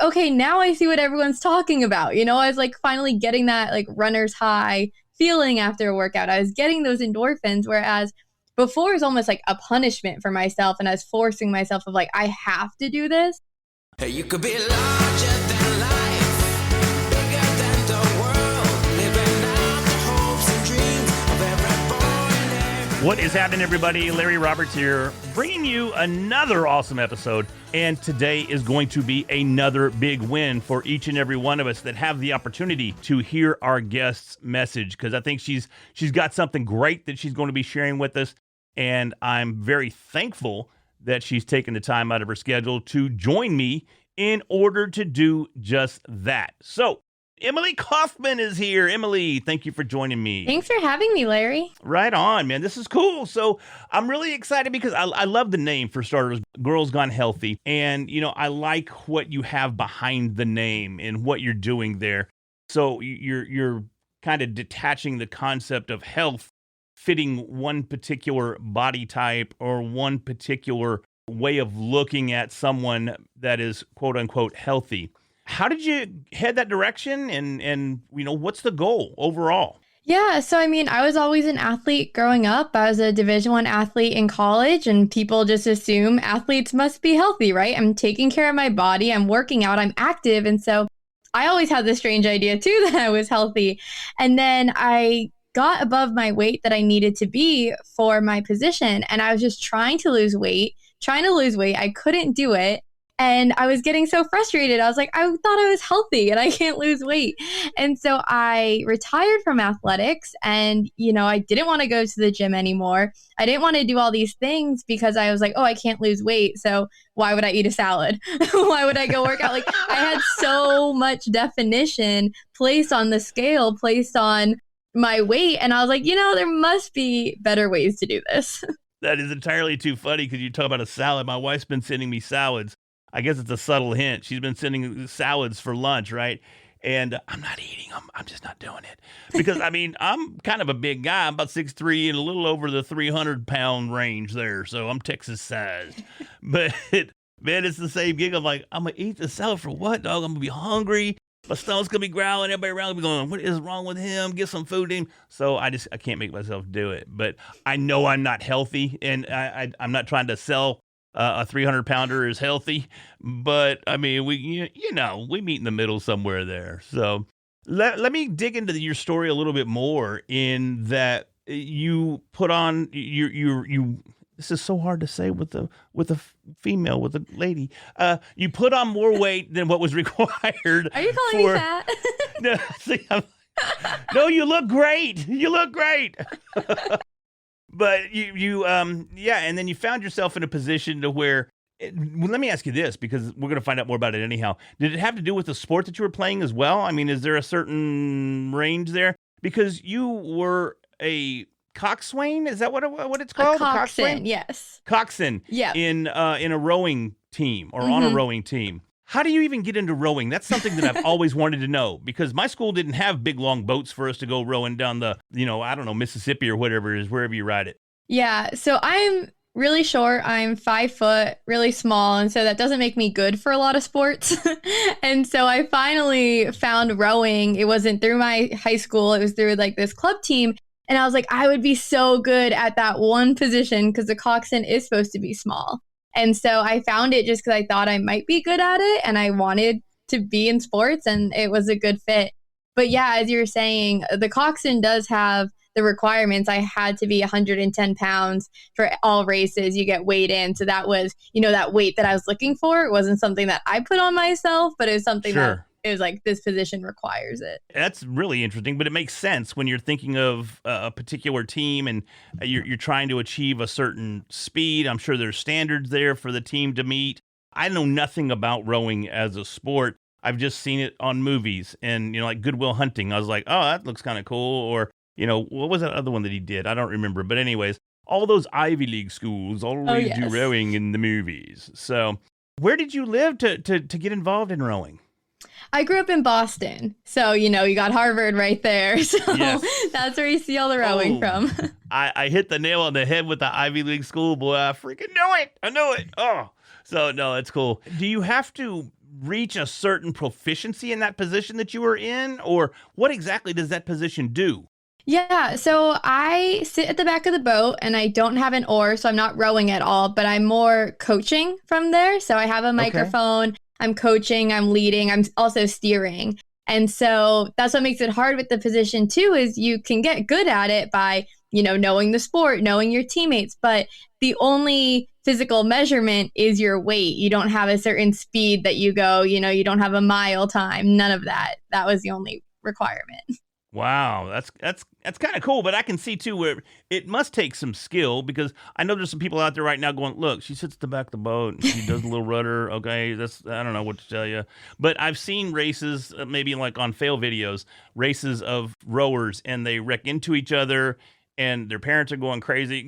okay, now I see what everyone's talking about. I was like finally getting that like runner's high feeling after a workout. I was getting those endorphins, whereas before it was almost like a punishment for myself, and I was forcing myself of like, I have to do this. Hey, you could be larger than life, bigger than the world, living out the hopes and dreams of every boy and every... What is happening, everybody? Larry Roberts here, bringing you another awesome episode. And today is going to be another big win for each and every one of us that have the opportunity to hear our guest's message, because I think she's got something great that she's going to be sharing with us. And I'm very thankful that she's taken the time out of her schedule to join me in order to do just that. So, Emily Coffman is here. Emily, thank you for joining me. Thanks for having me, Larry. Right on, man. This is cool. So I'm really excited because I love the name, for starters, Girls Gone Healthy. And, I like what you have behind the name and what you're doing there. So you're kind of detaching the concept of health fitting one particular body type or one particular way of looking at someone that is quote unquote healthy. How did you head that direction, and what's the goal overall? Yeah, so I was always an athlete growing up. I was a Division I athlete in college, and people just assume athletes must be healthy, right? I'm taking care of my body, I'm working out, I'm active, and so I always had this strange idea too that I was healthy. And then I got above my weight that I needed to be for my position, and I was just trying to lose weight. I couldn't do it. And I was getting so frustrated. I was like, I thought I was healthy and I can't lose weight. And so I retired from athletics, and, I didn't want to go to the gym anymore. I didn't want to do all these things because I was like, oh, I can't lose weight. So why would I eat a salad? Why would I go work out? Like, I had so much definition placed on the scale, placed on my weight. And I was like, there must be better ways to do this. That is entirely too funny because you talk about a salad. My wife's been sending me salads. I guess it's a subtle hint. She's been sending salads for lunch, right? And I'm not eating them. I'm just not doing it. Because, I'm kind of a big guy. I'm about 6'3" and a little over the 300-pound range there. So I'm Texas-sized. But, man, it's the same gig. I'm like, I'm going to eat the salad for what, dog? I'm going to be hungry. My stomach's going to be growling. Everybody around me going, what is wrong with him? Get some food in him. So I can't make myself do it. But I know I'm not healthy, and I'm not trying to sell a 300-pounder is healthy, but we meet in the middle somewhere there. So let me dig into your story a little bit more, in that you put on you. This is so hard to say with a female, with a lady. You put on more weight than what was required. Are you calling me fat? No, see, no, you look great. You look great. But you and then you found yourself in a position to where, let me ask you this, because we're going to find out more about it anyhow. Did it have to do with the sport that you were playing as well? Is there a certain range there? Because you were a coxswain, is that what it's called? A coxswain, yes. Coxswain, yeah. In a rowing team or on a rowing team. How do you even get into rowing? That's something that I've always wanted to know, because my school didn't have big, long boats for us to go rowing down the, Mississippi or whatever it is, wherever you ride it. Yeah. So I'm really short. I'm 5 foot, really small. And so that doesn't make me good for a lot of sports. And so I finally found rowing. It wasn't through my high school. It was through like this club team. And I was like, I would be so good at that one position, because the coxswain is supposed to be small. And so I found it just because I thought I might be good at it, and I wanted to be in sports, and it was a good fit. But yeah, as you were saying, the coxswain does have the requirements. I had to be 110 pounds for all races. You get weighed in. So that was, that weight that I was looking for. It wasn't something that I put on myself, but it was something that it was like, this position requires it. That's really interesting, but it makes sense when you're thinking of a particular team and you're trying to achieve a certain speed. I'm sure there's standards there for the team to meet. I know nothing about rowing as a sport. I've just seen it on movies and, like Good Will Hunting. I was like, oh, that looks kind of cool. Or, what was that other one that he did? I don't remember. But anyways, all those Ivy League schools always do rowing in the movies. So where did you live to get involved in rowing? I grew up in Boston, so, you got Harvard right there. So that's where you see all the rowing from. I hit the nail on the head with the Ivy League school, boy. I freaking knew it. I knew it. Oh, so no, it's cool. Do you have to reach a certain proficiency in that position that you were in? Or what exactly does that position do? Yeah, so I sit at the back of the boat and I don't have an oar, so I'm not rowing at all, but I'm more coaching from there. So I have a Okay. microphone, I'm coaching, I'm leading, I'm also steering. And so that's what makes it hard with the position too, is you can get good at it by, knowing the sport, knowing your teammates, but the only physical measurement is your weight. You don't have a certain speed that you go, you don't have a mile time, none of that. That was the only requirement. Wow, that's kind of cool, but I can see too where it must take some skill because I know there's some people out there right now going, "Look, she sits at the back of the boat and she does a little rudder." Okay, that's I don't know what to tell you, but I've seen races, maybe like on fail videos, races of rowers and they wreck into each other. And their parents are going crazy.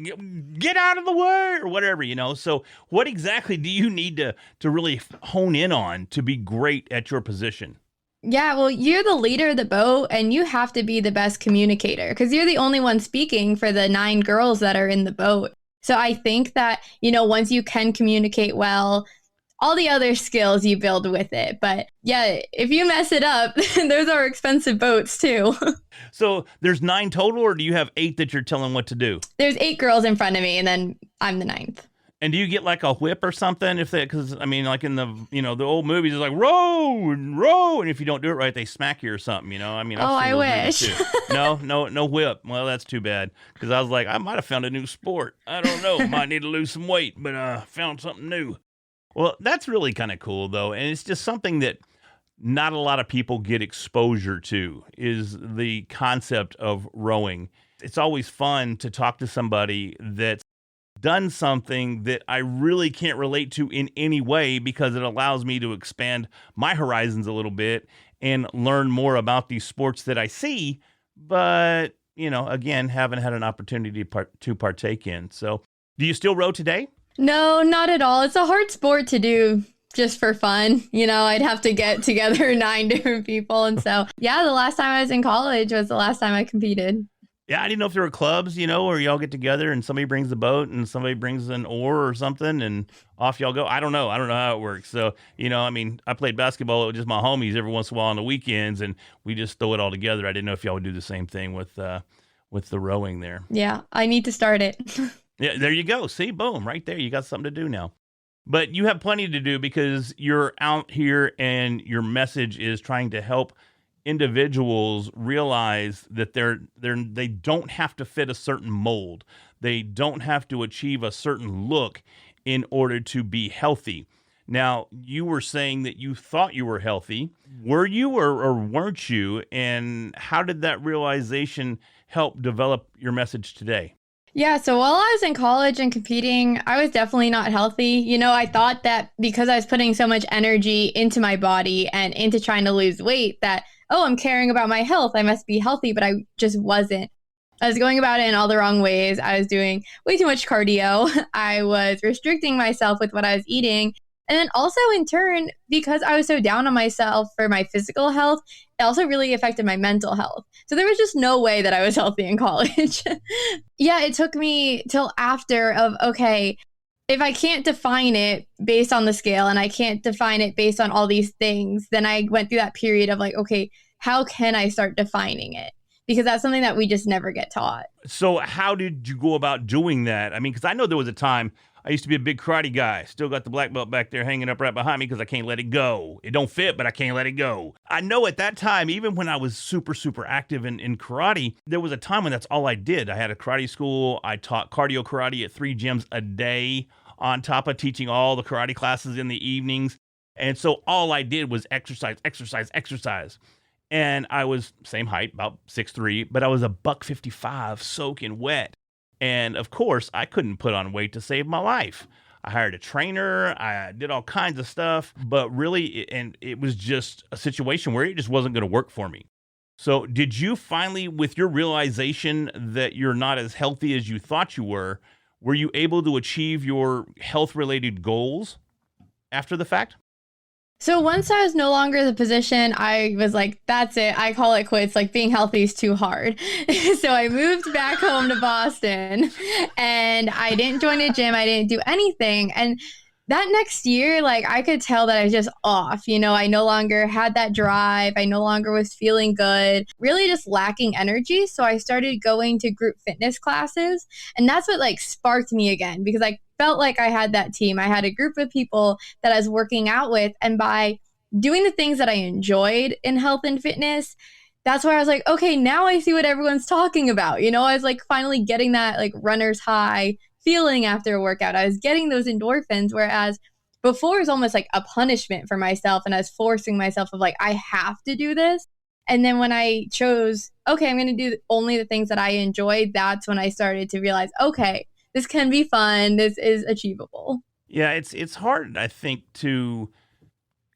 Get out of the way, or whatever. So, what exactly do you need to really hone in on to be great at your position? Yeah, well, you're the leader of the boat and you have to be the best communicator because you're the only one speaking for the 9 girls that are in the boat. So I think that, once you can communicate well, all the other skills you build with it. But yeah, if you mess it up, those are expensive boats too. So there's 9 total, or do you have 8 that you're telling what to do? There's 8 girls in front of me and then I'm the ninth. And do you get like a whip or something if they? Because I mean, like in the old movies, it's like row and row, and if you don't do it right, they smack you or something. I mean, I've Oh, seen I those movies wish. too. No whip. Well, that's too bad because I was like, I might have found a new sport. I don't know. Might need to lose some weight, but found something new. Well, that's really kind of cool though, and it's just something that not a lot of people get exposure to is the concept of rowing. It's always fun to talk to somebody that's done something that I really can't relate to in any way because it allows me to expand my horizons a little bit and learn more about these sports that I see, but, again, haven't had an opportunity to partake in. So, do you still row today? No, not at all. It's a hard sport to do just for fun. I'd have to get together 9 different people. And so, yeah, the last time I was in college was the last time I competed. Yeah, I didn't know if there were clubs, where y'all get together and somebody brings the boat and somebody brings an oar or something and off y'all go. I don't know. I don't know how it works. So, I mean, I played basketball with just my homies every once in a while on the weekends and we just throw it all together. I didn't know if y'all would do the same thing with the rowing there. Yeah, I need to start it. Yeah, there you go. See, boom, right there. You got something to do now. But you have plenty to do because you're out here and your message is trying to help individuals realize that they don't have to fit a certain mold. They don't have to achieve a certain look in order to be healthy. Now, you were saying that you thought you were healthy. Were you or weren't you? And how did that realization help develop your message today? Yeah, so while I was in college and competing, I was definitely not healthy. I thought that because I was putting so much energy into my body and into trying to lose weight that, oh, I'm caring about my health. I must be healthy, but I just wasn't. I was going about it in all the wrong ways. I was doing way too much cardio. I was restricting myself with what I was eating. And then also in turn, because I was so down on myself for my physical health, it also really affected my mental health. So there was just no way that I was healthy in college. Yeah, it took me till after of, okay, if I can't define it based on the scale and I can't define it based on all these things, then I went through that period of like, okay, how can I start defining it? Because that's something that we just never get taught. So how did you go about doing that? I mean, because I know there was a time I used to be a big karate guy. Still got the black belt back there hanging up right behind me because I can't let it go. It don't fit, but I can't let it go. I know at that time, even when I was super, super active in karate, there was a time when that's all I did. I had a karate school. I taught cardio karate at 3 gyms a day on top of teaching all the karate classes in the evenings. And so all I did was exercise, exercise, exercise. And I was same height, about 6'3", but I was a $155 soaking wet. And of course, I couldn't put on weight to save my life. I hired a trainer. I did all kinds of stuff, but really, it was just a situation where it just wasn't going to work for me. So did you finally, with your realization that you're not as healthy as you thought you were you able to achieve your health-related goals after the fact? So once I was no longer the position, I was like, that's it. I call it quits. Like being healthy is too hard. So I moved back home to Boston and I didn't join a gym. I didn't do anything. And that next year, like I could tell that I was just off. I no longer had that drive. I no longer was feeling good, really just lacking energy. So I started going to group fitness classes. And that's what like sparked me again because I felt like I had that team. I had a group of people that I was working out with. And by doing the things that I enjoyed in health and fitness, that's where I was like, okay, now I see what everyone's talking about. I was like finally getting that like runner's high feeling after a workout. I was getting those endorphins, whereas before it was almost like a punishment for myself. And I was forcing myself of like, I have to do this. And then when I chose, okay, I'm going to do only the things that I enjoy, that's when I started to realize, okay, this can be fun. This is achievable. Yeah, it's hard, I think, to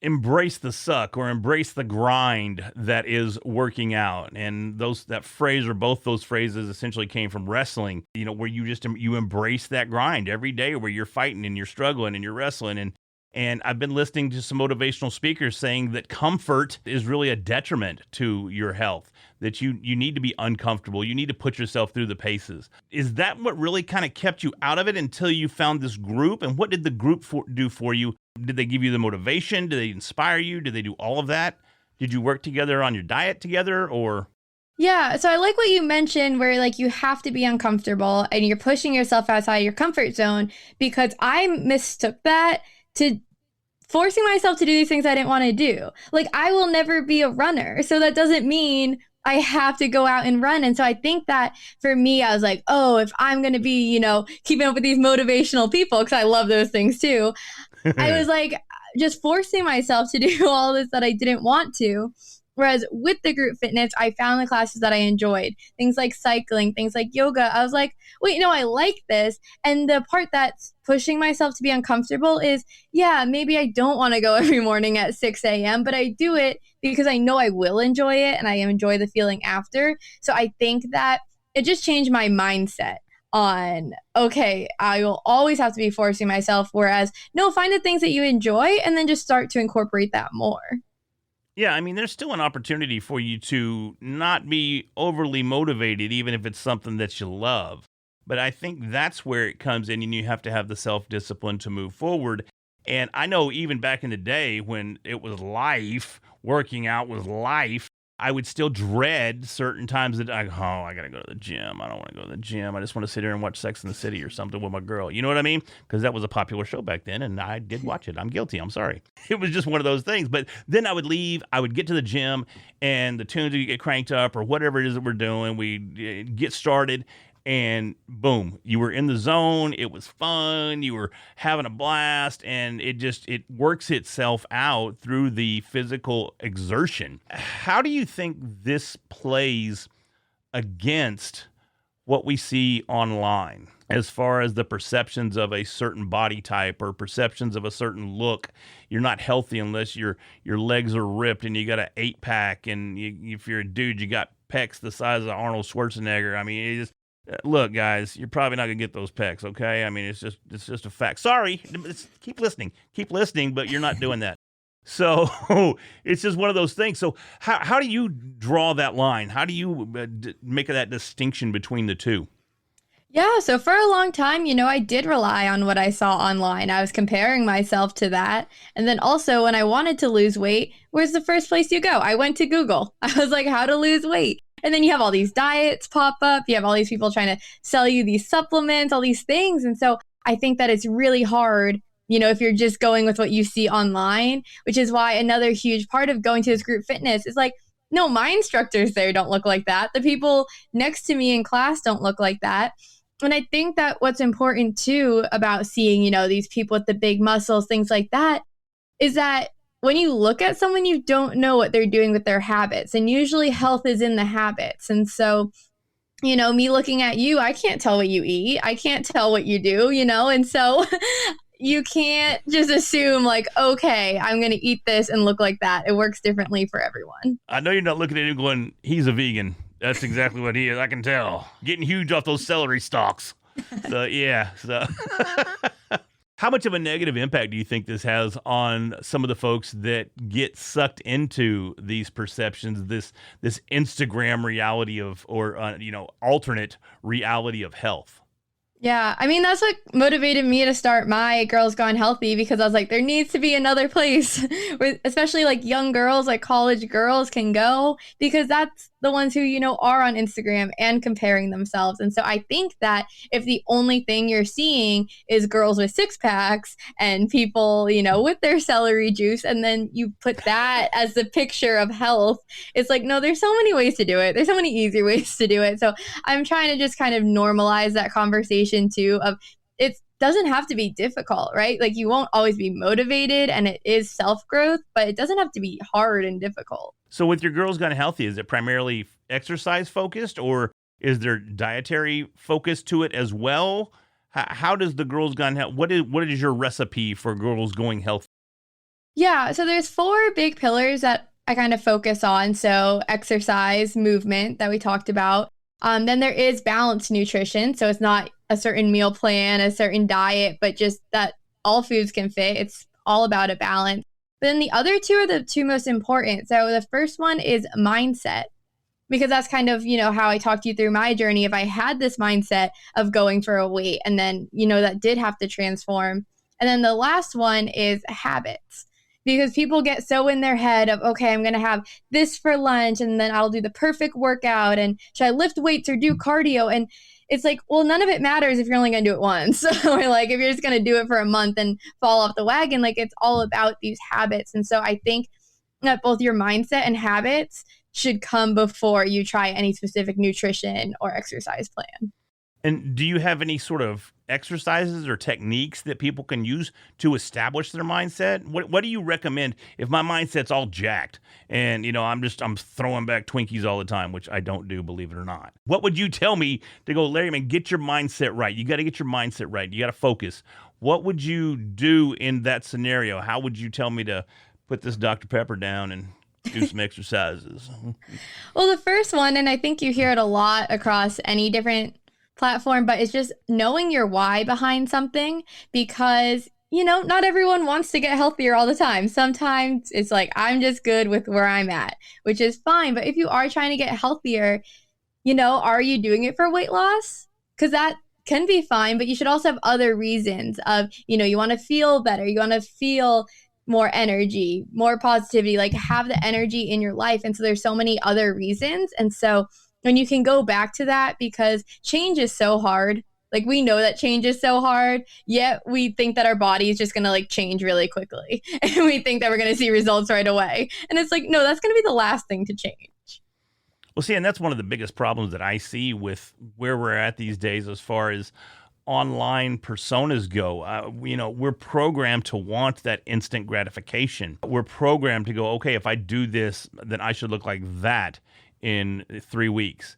embrace the suck or embrace the grind that is working out. And that phrase or both those phrases essentially came from wrestling, where you embrace that grind every day where you're fighting and you're struggling and you're wrestling. And I've been listening to some motivational speakers saying that comfort is really a detriment to your health, that you need to be uncomfortable. You need to put yourself through the paces. Is that what really kind of kept you out of it until you found this group? And what did the group do for you? Did they give you the motivation? Did they inspire you? Did they do all of that? Did you work together on your diet together or? Yeah, so I like what you mentioned where like you have to be uncomfortable and you're pushing yourself outside your comfort zone because I mistook that to forcing myself to do these things I didn't want to do. Like I will never be a runner. So that doesn't mean I have to go out and run. And so I think that for me, I was like, oh, if I'm going to be, keeping up with these motivational people, because I love those things too, I was like just forcing myself to do all this that I didn't want to. Whereas with the group fitness, I found the classes that I enjoyed, things like cycling, things like yoga. I was like, wait, no, I like this. And the part that's pushing myself to be uncomfortable is, yeah, maybe I don't want to go every morning at 6 a.m., but I do it because I know I will enjoy it and I enjoy the feeling after. So I think that it just changed my mindset on, okay, I will always have to be forcing myself. Whereas, no, find the things that you enjoy and then just start to incorporate that more. Yeah, I mean, there's still an opportunity for you to not be overly motivated, even if it's something that you love. But I think that's where it comes in, and you have to have the self-discipline to move forward. And I know even back in the day when it was life, working out was life, I would still dread certain times that I got to go to the gym. I don't want to go to the gym. I just want to sit here and watch Sex and the City or something with my girl. You know what I mean? Because that was a popular show back then, and I did watch it. I'm guilty. I'm sorry. It was just one of those things. But then I would leave. I would get to the gym, and the tunes would get cranked up or whatever it is that we're doing. We'd get started. And boom, you were in the zone. It was fun. You were having a blast, and it works itself out through the physical exertion. How do you think this plays against what we see online as far as the perceptions of a certain body type or perceptions of a certain look? You're not healthy unless your legs are ripped and you got an 8-pack, and if you're a dude, you got pecs the size of Arnold Schwarzenegger. I mean, look, guys, you're probably not gonna get those pecs, okay? I mean, it's just a fact. Sorry, keep listening, but you're not doing that. So it's just one of those things. So how do you draw that line? How do you make that distinction between the two? Yeah, so for a long time, I did rely on what I saw online. I was comparing myself to that. And then also when I wanted to lose weight, where's the first place you go? I went to Google. I was like, how to lose weight. And then you have all these diets pop up. You have all these people trying to sell you these supplements, all these things. And so I think that it's really hard, if you're just going with what you see online, which is why another huge part of going to this group fitness is like, no, my instructors there don't look like that. The people next to me in class don't look like that. And I think that what's important too about seeing, these people with the big muscles, things like that, is that when you look at someone, you don't know what they're doing with their habits. And usually health is in the habits. And so, me looking at you, I can't tell what you eat. I can't tell what you do, And so you can't just assume like, okay, I'm going to eat this and look like that. It works differently for everyone. I know you're not looking at him going, he's a vegan. That's exactly what he is. I can tell. Getting huge off those celery stalks. So, yeah. So, how much of a negative impact do you think this has on some of the folks that get sucked into these perceptions, this Instagram reality of, or alternate reality of health? Yeah, I mean, that's what motivated me to start my Girls Gone Healthy because I was like, there needs to be another place where, especially like young girls, like college girls can go because that's the ones who, are on Instagram and comparing themselves. And so I think that if the only thing you're seeing is girls with six packs and people, with their celery juice, and then you put that as the picture of health, it's like, no, there's so many ways to do it. There's so many easy ways to do it. So I'm trying to just kind of normalize that conversation too of it doesn't have to be difficult, right? Like you won't always be motivated and it is self-growth, but it doesn't have to be hard and difficult. So with your Girls Gone Healthy, is it primarily exercise focused or is there dietary focus to it as well? How does the Girls Gone Healthy, what is your recipe for girls going healthy? Yeah, so there's four big pillars that I kind of focus on. So exercise, movement that we talked about. Then there is balanced nutrition. So it's not a certain meal plan, a certain diet, but just that all foods can fit. It's all about a balance. But then the other two are the two most important. So the first one is mindset, because that's kind of, how I talked you through my journey. If I had this mindset of going for a weight and then, that did have to transform. And then the last one is habits, because people get so in their head of, okay, I'm going to have this for lunch and then I'll do the perfect workout. And should I lift weights or do cardio? And it's like, well, none of it matters if you're only going to do it once. Or like if you're just going to do it for a month and fall off the wagon, like it's all about these habits. And so I think that both your mindset and habits should come before you try any specific nutrition or exercise plan. And do you have any sort of exercises or techniques that people can use to establish their mindset? What do you recommend if my mindset's all jacked and I'm throwing back Twinkies all the time, which I don't do, believe it or not. What would you tell me to go, Larry, man, get your mindset right. You got to get your mindset right. You got to focus. What would you do in that scenario? How would you tell me to put this Dr. Pepper down and do some exercises? Well, the first one, and I think you hear it a lot across any different platform, but it's just knowing your why behind something, because not everyone wants to get healthier all the time. Sometimes it's like, I'm just good with where I'm at, which is fine. But if you are trying to get healthier, are you doing it for weight loss? Because that can be fine, but you should also have other reasons of, you want to feel better. You want to feel more energy, more positivity, like have the energy in your life. And so there's so many other reasons. And so when you can go back to that, because change is so hard. Like we know that change is so hard, yet we think that our body is just going to like change really quickly. And we think that we're going to see results right away. And it's like, no, that's going to be the last thing to change. Well, see, and that's one of the biggest problems that I see with where we're at these days as far as online personas go. We're programmed to want that instant gratification. We're programmed to go, okay, if I do this, then I should look like that in 3 weeks.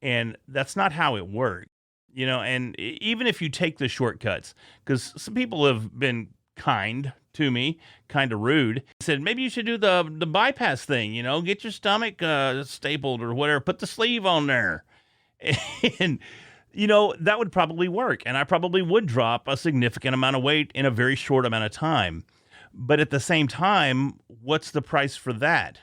And that's not how it works. And even if you take the shortcuts, because some people have been kind to me, kind of rude, said maybe you should do the bypass thing, get your stomach stapled or whatever, put the sleeve on there. And that would probably work. And I probably would drop a significant amount of weight in a very short amount of time. But at the same time, what's the price for that?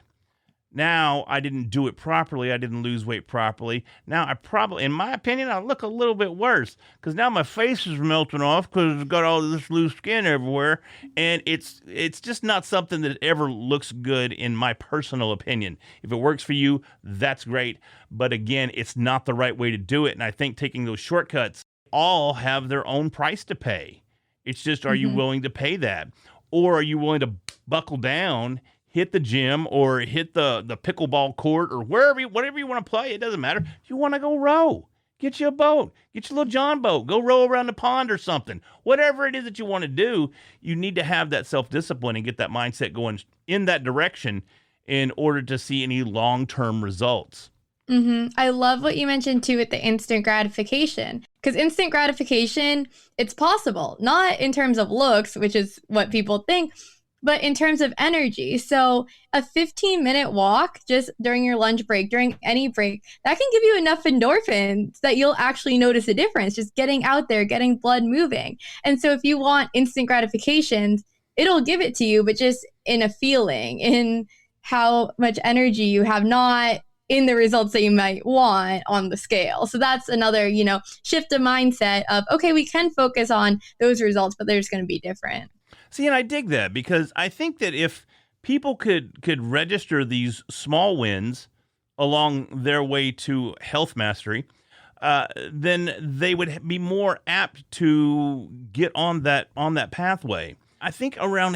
Now, I didn't do it properly. I didn't lose weight properly. Now, I probably, in my opinion, I look a little bit worse because now my face is melting off because it's got all this loose skin everywhere. And it's just not something that ever looks good in my personal opinion. If it works for you, that's great. But again, it's not the right way to do it. And I think taking those shortcuts all have their own price to pay. It's just, are you willing to pay that? Or are you willing to buckle down, hit the gym or hit the pickleball court or whatever you want to play? It doesn't matter. If you want to go row, get you a boat, get your little John boat, go row around the pond or something. Whatever it is that you want to do, you need to have that self-discipline and get that mindset going in that direction in order to see any long-term results. I love what you mentioned too with the instant gratification, because instant gratification, it's possible, not in terms of looks, which is what people think, but in terms of energy. So a 15-minute walk just during your lunch break, during any break, that can give you enough endorphins that you'll actually notice a difference, just getting out there, getting blood moving. And so if you want instant gratifications, it'll give it to you, but just in a feeling, in how much energy you have, not in the results that you might want on the scale. So that's another, shift of mindset of, okay, we can focus on those results, but they're just going to be different. See, and I dig that because I think that if people could register these small wins along their way to health mastery, then they would be more apt to get on that pathway. I think around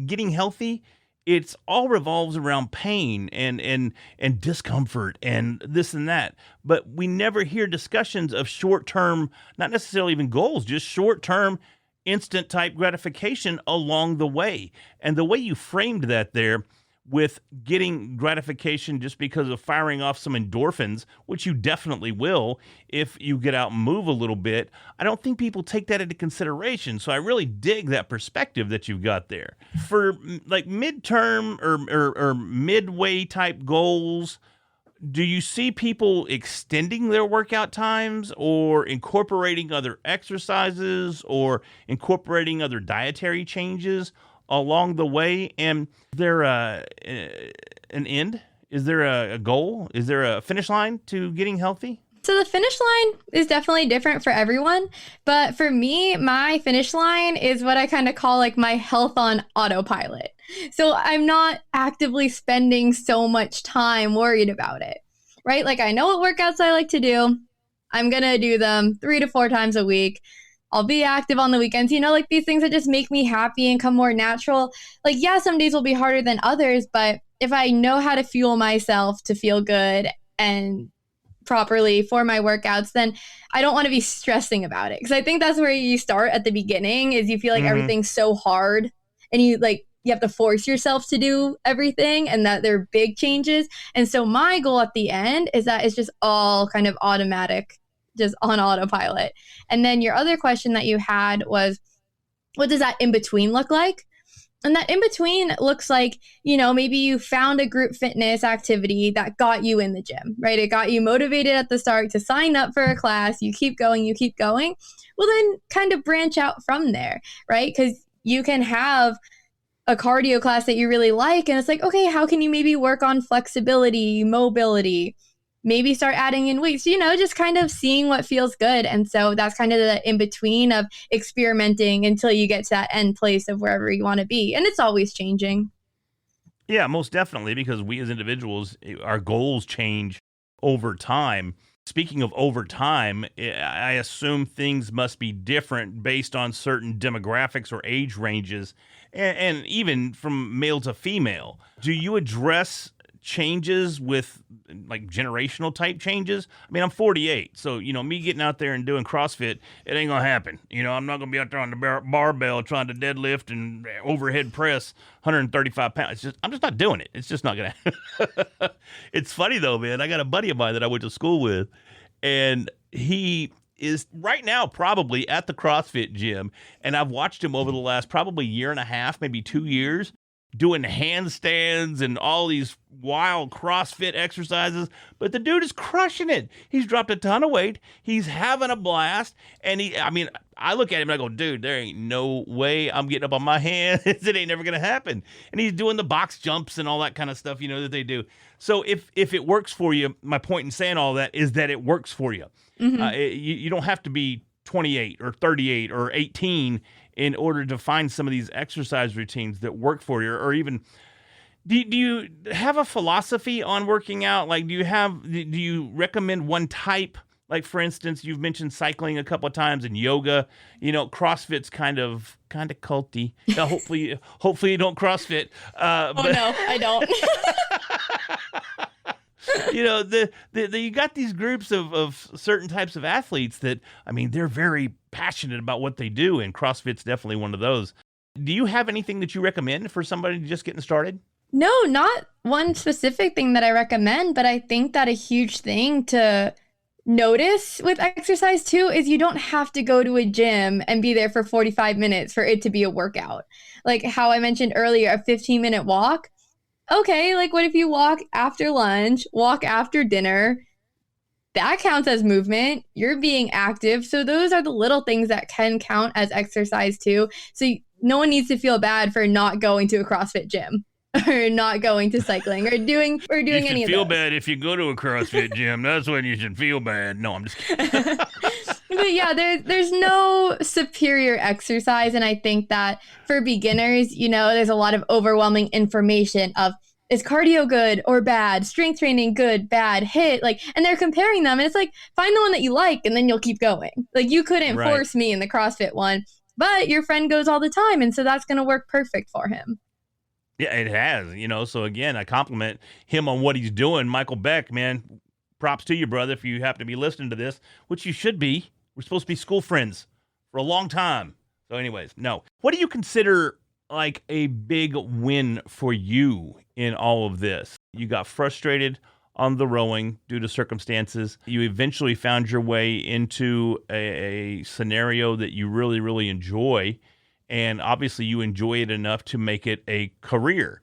getting healthy, it's all revolves around pain and discomfort and this and that. But we never hear discussions of short term, not necessarily even goals, just short term instant type gratification along the way. And the way you framed that there with getting gratification just because of firing off some endorphins, which you definitely will if you get out and move a little bit, I don't think people take that into consideration. So I really dig that perspective that you've got there. For like midterm or midway type goals, do you see people extending their workout times or incorporating other exercises or incorporating other dietary changes along the way? And is there an end? Is there a goal? Is there a finish line to getting healthy? So the finish line is definitely different for everyone. But for me, my finish line is what I kind of call like my health on autopilot. So I'm not actively spending so much time worried about it, right? Like I know what workouts I like to do. I'm going to do them 3 to 4 times a week. I'll be active on the weekends, like these things that just make me happy and come more natural. Like, yeah, some days will be harder than others, but if I know how to fuel myself to feel good and properly for my workouts, then I don't want to be stressing about it. Because I think that's where you start at the beginning is you feel like everything's so hard and you have to force yourself to do everything and that they're big changes. And so my goal at the end is that it's just all kind of automatic, just on autopilot. And then your other question that you had was, what does that in between look like? And that in between looks like, maybe you found a group fitness activity that got you in the gym, right? It got you motivated at the start to sign up for a class. You keep going. Well, then kind of branch out from there, right? Because you can have a cardio class that you really like. And it's like, okay, how can you maybe work on flexibility, mobility, maybe start adding in weights, just kind of seeing what feels good. And so that's kind of the in between of experimenting until you get to that end place of wherever you want to be. And it's always changing. Yeah, most definitely, because we as individuals, our goals change over time. Speaking of over time, I assume things must be different based on certain demographics or age ranges, and even from male to female. Do you address changes with like generational type changes? I mean, I'm 48, so me getting out there and doing CrossFit, it ain't gonna happen. I'm not gonna be out there on the barbell trying to deadlift and overhead press 135 pounds. I'm just not doing it. It's just not gonna happen. It's funny though, man. I got a buddy of mine that I went to school with, and he is right now probably at the CrossFit gym, and I've watched him over the last probably year and a half, maybe 2 years, doing handstands and all these wild CrossFit exercises, but the dude is crushing it. He's dropped a ton of weight. He's having a blast. And I look at him and I go, dude, there ain't no way I'm getting up on my hands. It ain't never going to happen. And he's doing the box jumps and all that kind of stuff, that they do. So if it works for you, my point in saying all that is that it works for you. You don't have to be 28 or 38 or 18 in order to find some of these exercise routines that work for you. Or even, do you have a philosophy on working out? Like, do you recommend one type? Like, for instance, you've mentioned cycling a couple of times and yoga. CrossFit's kind of culty. Hopefully you don't CrossFit. No, I don't. You got these groups of certain types of athletes that, they're very passionate about what they do, and CrossFit's definitely one of those. Do you have anything that you recommend for somebody just getting started? No, not one specific thing that I recommend, but I think that a huge thing to notice with exercise too is you don't have to go to a gym and be there for 45 minutes for it to be a workout. Like how I mentioned earlier, a 15-minute walk. Okay, like what if you walk after lunch, walk after dinner? That counts as movement. You're being active. So those are the little things that can count as exercise too. So no one needs to feel bad for not going to a CrossFit gym. or not going to cycling or doing You should any of feel those. bad if you go to a CrossFit gym. That's when you should feel bad. No, I'm just kidding. But yeah, there's no superior exercise. And I think that for beginners, there's a lot of overwhelming information of, is cardio good or bad? Strength training good, bad, hit, and they're comparing them. And it's like, find the one that you like and then you'll keep going. Like, you couldn't Right. force me in the CrossFit one, but your friend goes all the time. And so that's going to work perfect for him. Yeah, it has. So again, I compliment him on what he's doing. Michael Beck, man, props to you, brother, if you happen to be listening to this, which you should be. We're supposed to be school friends for a long time. So anyways, no. What do you consider like a big win for you in all of this? You got frustrated on the rowing due to circumstances. You eventually found your way into a scenario that you really, really enjoy. And obviously you enjoy it enough to make it a career.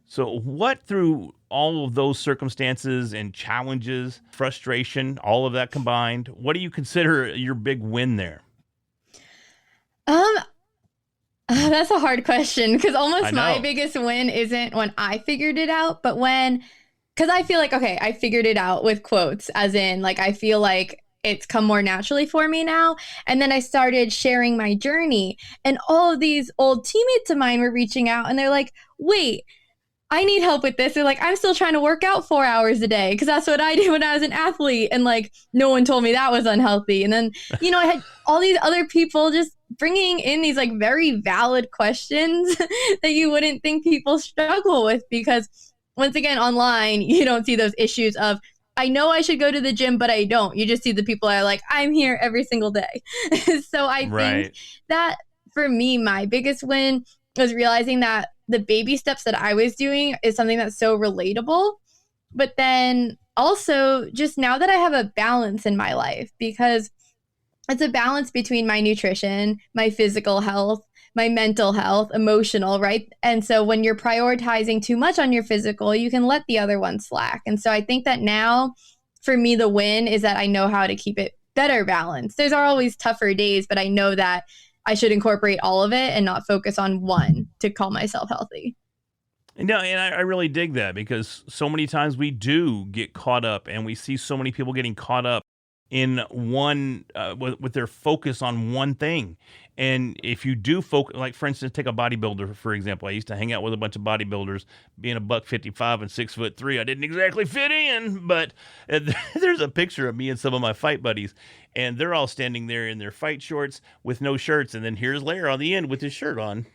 So what, through all of those circumstances and challenges, frustration, all of that combined, what do you consider your big win there? That's a hard question, because almost my know. biggest win isn't when I figured it out, but because I feel like, okay, I figured it out with quotes, as in, I feel like it's come more naturally for me now. And then I started sharing my journey, and all of these old teammates of mine were reaching out, and they're like, wait, I need help with this. They're like, I'm still trying to work out 4 hours a day, because that's what I did when I was an athlete. And no one told me that was unhealthy. And then, I had all these other people just bringing in these very valid questions that you wouldn't think people struggle with, because once again, online, you don't see those issues of, I know I should go to the gym, but I don't. You just see the people that are like, I'm here every single day. So I think that for me, my biggest win was realizing that the baby steps that I was doing is something that's so relatable. But then also just now that I have a balance in my life, because it's a balance between my nutrition, my physical health, my mental health, emotional, right? And so when you're prioritizing too much on your physical, you can let the other one slack. And so I think that now for me, the win is that I know how to keep it better balanced. There's always tougher days, but I know that I should incorporate all of it and not focus on one to call myself healthy. No, and I really dig that, because so many times we do get caught up, and we see so many people getting caught up in one with their focus on one thing. And if you do focus, like for instance, take a bodybuilder, for example. I used to hang out with a bunch of bodybuilders. Being a $155 and 6'3", I didn't exactly fit in, but there's a picture of me and some of my fight buddies, and they're all standing there in their fight shorts with no shirts. And then here's Lair on the end with his shirt on.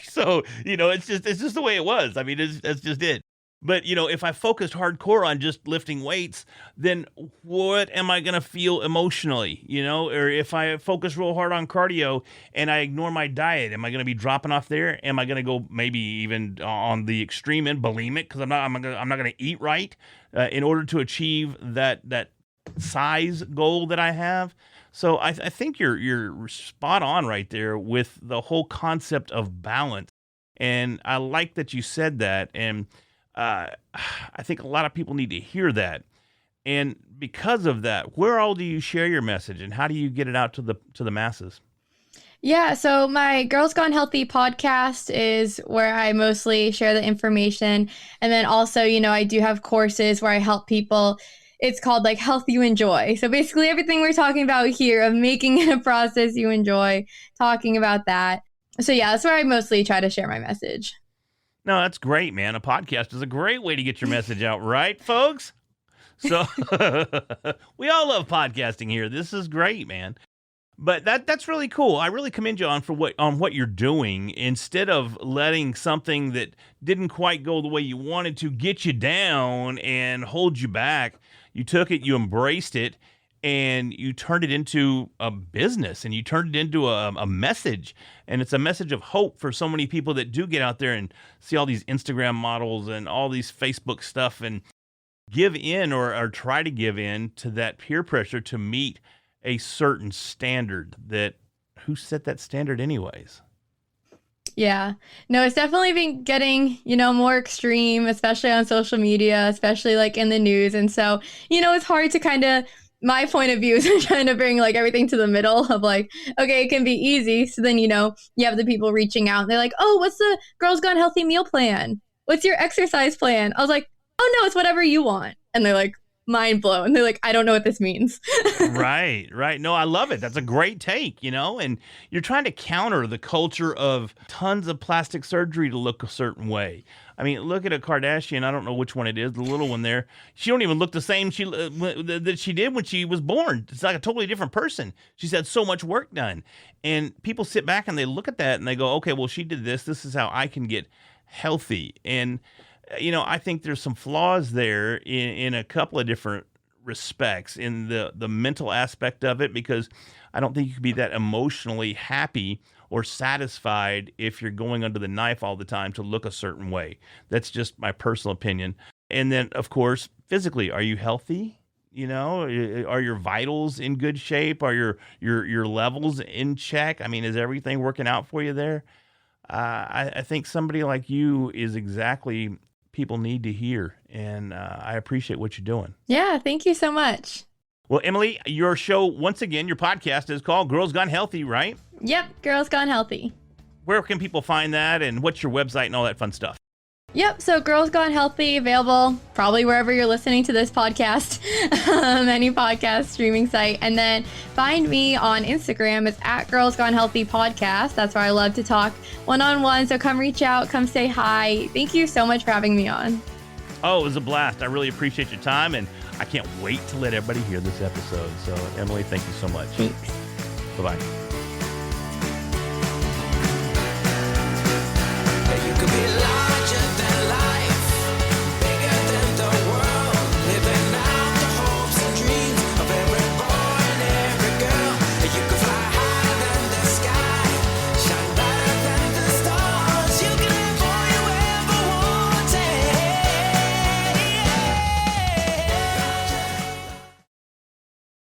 So, it's just the way it was. I mean, that's just it. But, if I focused hardcore on just lifting weights, then what am I going to feel emotionally, Or if I focus real hard on cardio and I ignore my diet, am I going to be dropping off there? Am I going to go maybe even on the extreme end, bulimic, because I'm not going to eat right in order to achieve that size goal that I have? So I think you're spot on right there with the whole concept of balance. And I like that you said that. And I think a lot of people need to hear that. And because of that, where all do you share your message, and how do you get it out to the masses? Yeah, so my Girls Gone Healthy podcast is where I mostly share the information. And then also, I do have courses where I help people. It's called Health You Enjoy. So basically everything we're talking about here of making it a process you enjoy, talking about that. So yeah, that's where I mostly try to share my message. No, that's great, man. A podcast is a great way to get your message out, right, folks? So we all love podcasting here. This is great, man. But that's really cool. I really commend you on what you're doing, instead of letting something that didn't quite go the way you wanted to get you down and hold you back. You took it, you embraced it, and you turned it into a business, and you turned it into a message. And it's a message of hope for so many people that do get out there and see all these Instagram models and all these Facebook stuff and give in or try to give in to that peer pressure to meet a certain standard. That who set that standard anyways? Yeah, no, it's definitely been getting, more extreme, especially on social media, especially in the news. And so, it's hard to kind of, my point of view is I'm trying to bring everything to the middle of okay, it can be easy. So then, you have the people reaching out and they're like, oh, what's the Girls Gone Healthy meal plan? what's your exercise plan? I was like, oh no, it's whatever you want. And they're like, mind blown. They're like, I don't know what this means. Right, right. No, I love it. That's a great take, and you're trying to counter the culture of tons of plastic surgery to look a certain way. I mean, look at a Kardashian. I don't know which one it is, the little one there. She don't even look the same that she did when she was born. It's like a totally different person. She's had so much work done. And people sit back and they look at that and they go, okay, well, she did this. This is how I can get healthy. And I think there's some flaws there in a couple of different respects in the mental aspect of it, because I don't think you can be that emotionally happy or satisfied if you're going under the knife all the time to look a certain way. That's just my personal opinion. And then, of course, physically, are you healthy? Are your vitals in good shape? Are your levels in check? I mean, is everything working out for you there? I think somebody like you is exactly people need to hear, and I appreciate what you're doing. Yeah, thank you so much. Well, Emily, your show, once again, your podcast is called Girls Gone Healthy, right? Yep, Girls Gone Healthy. Where can people find that, and what's your website and all that fun stuff? Yep, so Girls Gone Healthy, available probably wherever you're listening to this podcast, any podcast streaming site. And then find me on Instagram. It's at Girls Gone Healthy Podcast. That's where I love to talk one-on-one. So come reach out, come say hi. Thank you so much for having me on. Oh, it was a blast. I really appreciate your time, and I can't wait to let everybody hear this episode. So, Emily, thank you so much. Thanks. Bye-bye.